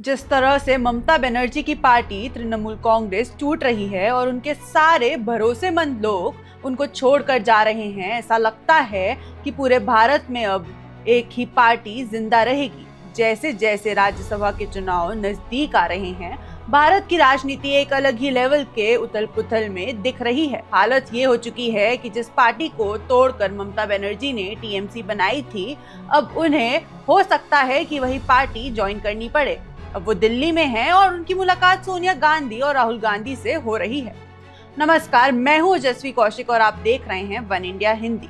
जिस तरह से ममता बनर्जी की पार्टी तृणमूल कांग्रेस टूट रही है और उनके सारे भरोसेमंद लोग उनको छोड़कर जा रहे हैं, ऐसा लगता है कि पूरे भारत में अब एक ही पार्टी जिंदा रहेगी। जैसे जैसे राज्यसभा के चुनाव नजदीक आ रहे हैं, भारत की राजनीति एक अलग ही लेवल के उथल पुथल में दिख रही है। हालत ये हो चुकी है कि जिस पार्टी को तोड़कर ममता बनर्जी ने टीएमसी बनाई थी, अब उन्हें हो सकता है कि वही पार्टी ज्वाइन करनी पड़े। अब वो दिल्ली में हैं और उनकी मुलाकात सोनिया गांधी और राहुल गांधी से हो रही है। नमस्कार, मैं हूँ जस्वी कौशिक और आप देख रहे हैं वन इंडिया हिंदी।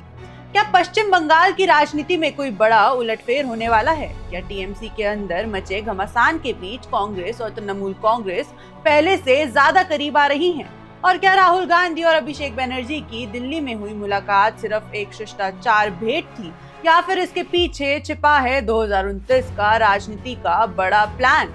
क्या पश्चिम बंगाल की राजनीति में कोई बड़ा उलटफेर होने वाला है? क्या टीएमसी के अंदर मचे घमासान के बीच कांग्रेस और तृणमूल कांग्रेस पहले से ज्यादा करीब आ रही हैं? और क्या राहुल गांधी और अभिषेक बनर्जी की दिल्ली में हुई मुलाकात सिर्फ एक शिष्टाचार भेंट थी या फिर इसके पीछे छिपा है 2029 का राजनीति का बड़ा प्लान?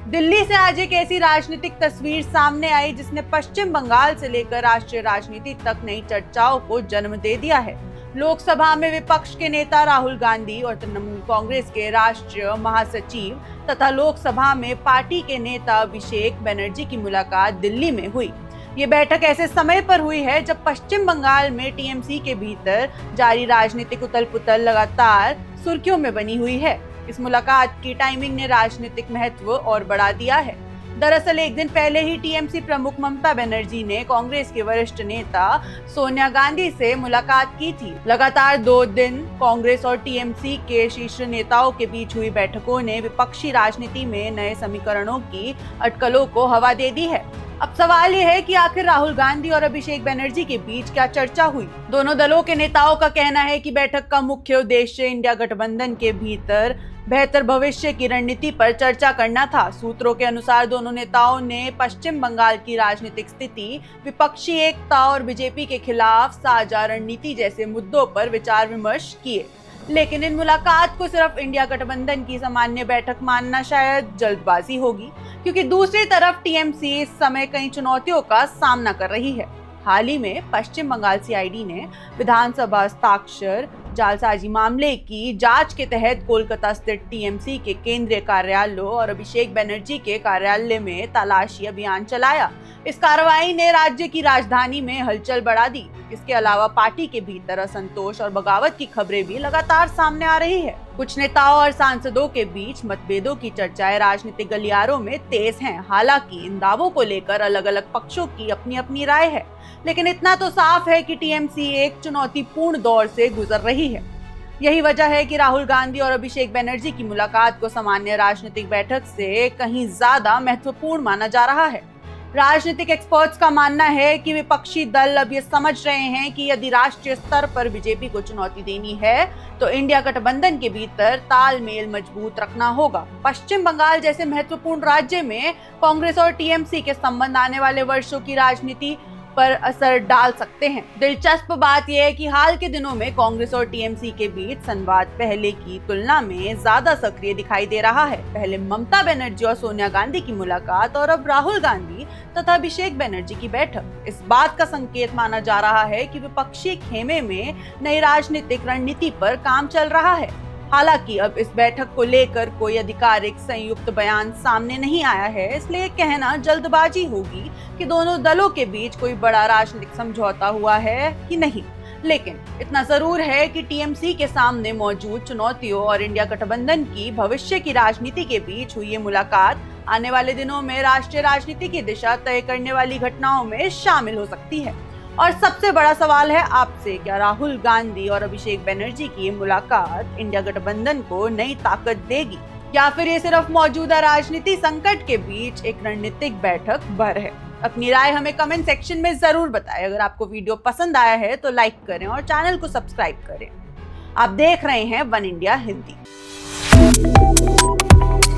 दिल्ली से आज एक ऐसी राजनीतिक तस्वीर सामने आई जिसने पश्चिम बंगाल से लेकर राष्ट्रीय राजनीति तक नई चर्चाओं को जन्म दे दिया है। लोकसभा में विपक्ष के नेता राहुल गांधी और तृणमूल कांग्रेस के राष्ट्रीय महासचिव तथा लोकसभा में पार्टी के नेता अभिषेक बनर्जी की मुलाकात दिल्ली में हुई। ये बैठक ऐसे समय पर हुई है जब पश्चिम बंगाल में टीएमसी के भीतर जारी राजनीतिक उथल पुथल लगातार सुर्खियों में बनी हुई है। इस मुलाकात की टाइमिंग ने राजनीतिक महत्व और बढ़ा दिया है। दरअसल एक दिन पहले ही टीएमसी प्रमुख ममता बनर्जी ने कांग्रेस के वरिष्ठ नेता सोनिया गांधी से मुलाकात की थी। लगातार 2 दिन कांग्रेस और टीएमसी के शीर्ष नेताओं के बीच हुई बैठकों ने विपक्षी राजनीति में नए समीकरणों की अटकलों को हवा दे दी है। अब सवाल ये है कि आखिर राहुल गांधी और अभिषेक बनर्जी के बीच क्या चर्चा हुई? दोनों दलों के नेताओं का कहना है कि बैठक का मुख्य उद्देश्य इंडिया गठबंधन के भीतर बेहतर भविष्य की रणनीति पर चर्चा करना था। सूत्रों के अनुसार दोनों नेताओं ने पश्चिम बंगाल की राजनीतिक स्थिति, विपक्षी एकता और बीजेपी के खिलाफ साझा रणनीति जैसे मुद्दों पर विचार विमर्श किए। लेकिन इन मुलाकात को सिर्फ इंडिया गठबंधन की सामान्य बैठक मानना शायद जल्दबाजी होगी, क्योंकि दूसरी तरफ टीएमसी इस समय कई चुनौतियों का सामना कर रही है। हाल ही में पश्चिम बंगाल सीआईडी ने विधानसभा हस्ताक्षर जालसाजी मामले की जांच के तहत कोलकाता स्थित टीएमसी के केंद्रीय कार्यालय और अभिषेक बनर्जी के कार्यालय में तलाशी अभियान चलाया। इस कार्रवाई ने राज्य की राजधानी में हलचल बढ़ा दी। इसके अलावा पार्टी के भीतर असंतोष और बगावत की खबरें भी लगातार सामने आ रही है। कुछ नेताओं और सांसदों के बीच मतभेदों की चर्चाएं राजनीतिक गलियारों में तेज हैं। हालांकि इन दावों को लेकर अलग अलग पक्षों की अपनी अपनी राय है, लेकिन इतना तो साफ है कि टीएमसी एक चुनौतीपूर्ण दौर से गुजर रही है। यही वजह है कि राहुल गांधी और अभिषेक बनर्जी की मुलाकात को सामान्य राजनीतिक बैठक से कहीं ज्यादा महत्वपूर्ण माना जा रहा है। राजनीतिक एक्सपर्ट्स का मानना है कि विपक्षी दल अब ये समझ रहे हैं कि यदि राष्ट्रीय स्तर पर बीजेपी को चुनौती देनी है तो इंडिया गठबंधन के भीतर तालमेल मजबूत रखना होगा। पश्चिम बंगाल जैसे महत्वपूर्ण राज्य में कांग्रेस और टीएमसी के संबंध आने वाले वर्षों की राजनीति पर असर डाल सकते हैं। दिलचस्प बात यह है कि हाल के दिनों में कांग्रेस और टीएमसी के बीच संवाद पहले की तुलना में ज्यादा सक्रिय दिखाई दे रहा है। पहले ममता बनर्जी और सोनिया गांधी की मुलाकात और अब राहुल गांधी तथा अभिषेक बनर्जी की बैठक इस बात का संकेत माना जा रहा है कि विपक्षी खेमे में नई राजनीतिक रणनीति पर काम चल रहा है। हालांकि अब इस बैठक को लेकर कोई आधिकारिक संयुक्त बयान सामने नहीं आया है, इसलिए कहना जल्दबाजी होगी कि दोनों दलों के बीच कोई बड़ा राजनीतिक समझौता हुआ है कि नहीं। लेकिन इतना जरूर है कि टीएमसी के सामने मौजूद चुनौतियों और इंडिया गठबंधन की भविष्य की राजनीति के बीच हुई ये मुलाकात आने वाले दिनों में राष्ट्रीय राजनीति की दिशा तय करने वाली घटनाओं में शामिल हो सकती है। और सबसे बड़ा सवाल है आपसे, क्या राहुल गांधी और अभिषेक बनर्जी की मुलाकात इंडिया गठबंधन को नई ताकत देगी या फिर ये सिर्फ मौजूदा राजनीति संकट के बीच एक रणनीतिक बैठक भर है? अपनी राय हमें कमेंट सेक्शन में जरूर बताएं। अगर आपको वीडियो पसंद आया है तो लाइक करें और चैनल को सब्सक्राइब करें। आप देख रहे हैं one India Hindi.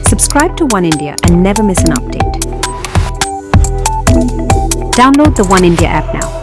Subscribe to One India and never miss an update. Download the One India app now.